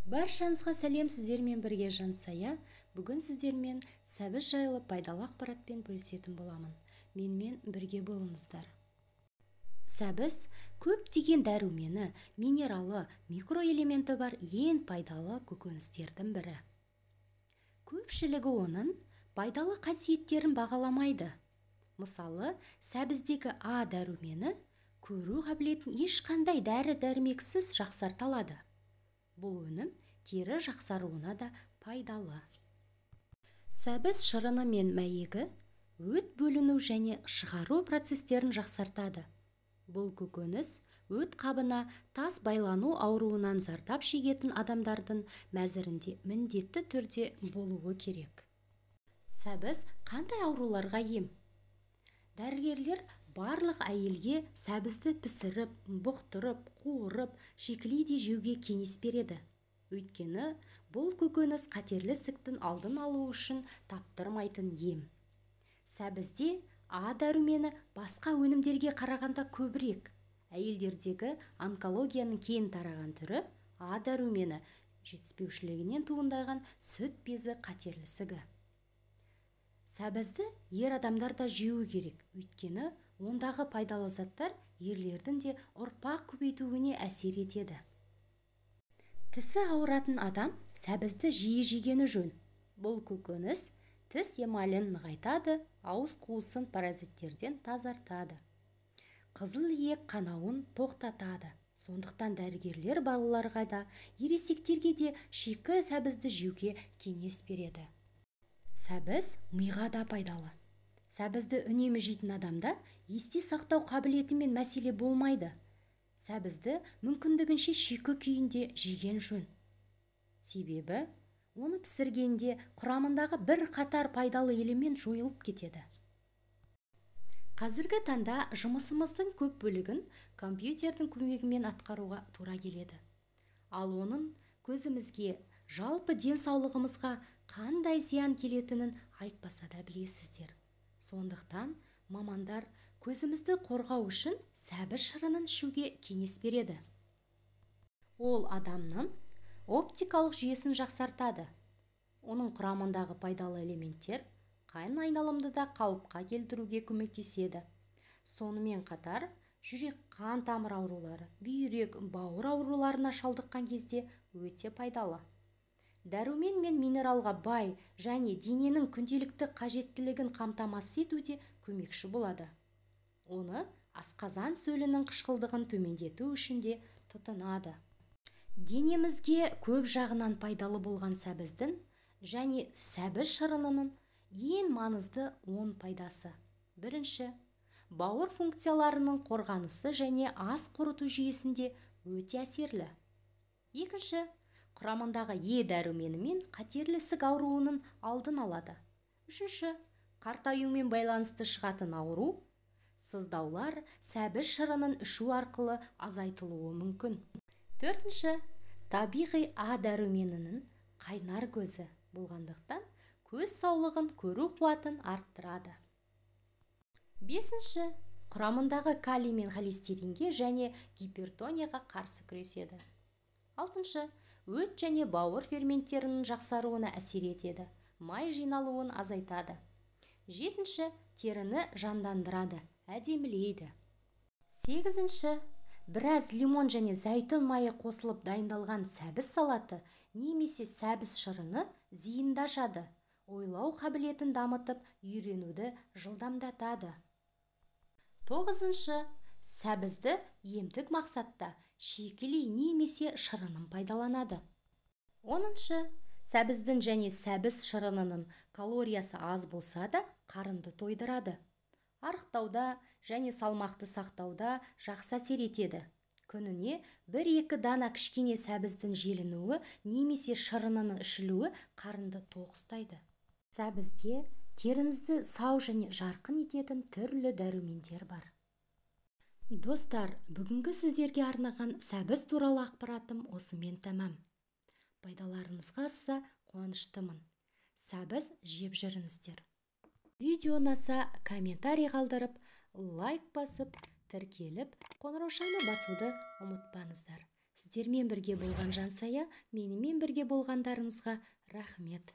Баршаңызға сәлем, сіздермен бірге Жансая. Бүгін сіздермен сәбіз жайлы пайдалы ақпаратпен бөлісетін боламын. Менімен бірге болыңыздар. Сәбіз көптеген дәрумені, минералы, микроэлементі бар ең пайдалы көкөністердің бірі. Көпшілігі оның пайдалы қасиеттерін бағаламайды. Мысалы, сәбіздегі А дәрумені көру қабілетін ешқандай дәрі-дәрмексіз жақсарталады. Бұл өнім тері жақсаруына да пайдалы. Сәбіз шырыны мен мәйегі өт бөліну және шығару процестерін жақсартады. Бұл көкөніс өт қабына тас байлану ауруынан зардап шегетін адамдардың мәзірінде міндетті түрде болуы керек. Сәбіз қандай ауруларға ем? Дәрігерлер барлық әйелге сәбізді пісіріп, бұқтырып, қуырып, шикілейде жеуге кеңес береді. Өйткені бұл көкөніс қатерлі ісіктің алдын алу үшін таптырмайтын ем. Сәбізде А дәрумені басқа өнімдерге қарағанда көбірек. Әйелдердегі онкологияның кең тараған түрі А дәрумені жетіспеушілігінен туындаған сүт безі қатерлі ісігі. Сәбізді ер адамдар да жеуі керек, өйткені ондағы пайдалы заттар ерлердің де ұрпақ көбейтуіне әсер етеді. Тісі ауыратын адам сәбізді жиі жегені жөн. Бұл көкөніс тіс эмалін нығайтады, ауыз қуысын паразиттерден тазартады. Қызыл иек қанауын тоқтатады. Сондықтан дәрігерлер балаларға да, ересектерге де шикі сәбізді жеуге кеңес береді. Сәбіз миға да пайдалы. Сәбізді үнемі жейтін адамда есте сақтау қабілетімен мәселе болмайды. Сәбізді мүмкіндігінше шикі күйінде жеген жөн. Себебі, оны пісіргенде құрамындағы бір қатар пайдалы элемент жойылып кетеді. Қазіргі таңда жұмысымыздың көп бөлігін компьютердің көмегімен атқаруға тура келеді. Ал оның көзімізге, жалпы денсаулығымызға қандай зиян келетінін айтпаса да білесіздер. Сондықтан мамандар көзімізді қорғау үшін сәбіз шырынын ішуге кеңес береді. Ол адамның оптикалық жүйесін жақсартады. Оның құрамындағы пайдалы элементтер қан айналымды да қалыпқа келтіруге көмектеседі. Сонымен қатар жүрек қан тамыр аурулары, бүйрек, бауыр ауруларына шалдыққан кезде өте пайдалы. Дәрумен мен минералға бай және дененің күнделікті қажеттілігін қамтамасыз етуде көмекші болады. Оны асқазан сөлінің қышқылдығын төмендету үшін де тұтынады. Денемізге көп жағынан пайдалы болған сәбіздің және сәбіз шырынының ең маңызды 10 пайдасы. Бірінші, бауыр функцияларының қорғанысы және ас қорыту жүйесінде өте әсерлі. Екінші, құрамындағы Е дәруменімен қатерлі ісік ауруының алдын алады. Үшінші, қартаюмен байланысты шығатын ауру, сыздаулар сәбіз шырынын ішу арқылы азайтылуы мүмкін. Төртінші, табиғи А дәруменінің қайнар көзі болғандықтан көз саулығын көру қуатын арттырады. Бесінші, құрамындағы калий мен холестеринге және гипертонияға қарсы күреседі. Алтыншы, өт және бауыр ферменттерінің жақсаруына әсер етеді, май жиналуын азайтады. Жетінші, теріні жандандырады, әдемілейді. Сегізінші, біраз лимон және зәйтүн майы қосылып дайындалған сәбіз салаты немесе сәбіз шырыны зейінді ашады, ойлау қабілетін дамытып, үйренуді жылдамдатады. Тоғызыншы, сәбізді емдік мақсатта шикілей немесе шырынын пайдаланады. Оныншы, сәбіздің және сәбіз шырынының калориясы аз болса да қарынды тойдырады. Арықтауда және салмақты сақтауда жақсы әсер етеді. Күніне 1-2 дана кішкене сәбіздің желінуі немесе шырынының ішілуі қарынды тоқ ұстайды. Сәбізде теріңізді сау және жарқын ететін түрлі дәрумендер бар. Достар, бүгінгі сіздерге арнаған сәбіз туралы ақпаратым осымен тәмам. Пайдаларыңызға асса қуаныштымын. Сәбіз жеп жүріңіздер. Видео ұнаса комментарий қалдырып, лайк басып, тіркеліп, қоңыраушаны басуды ұмытпаңыздар. Сіздермен бірге болған Жансая, менімен бірге болғандарыңызға рахмет.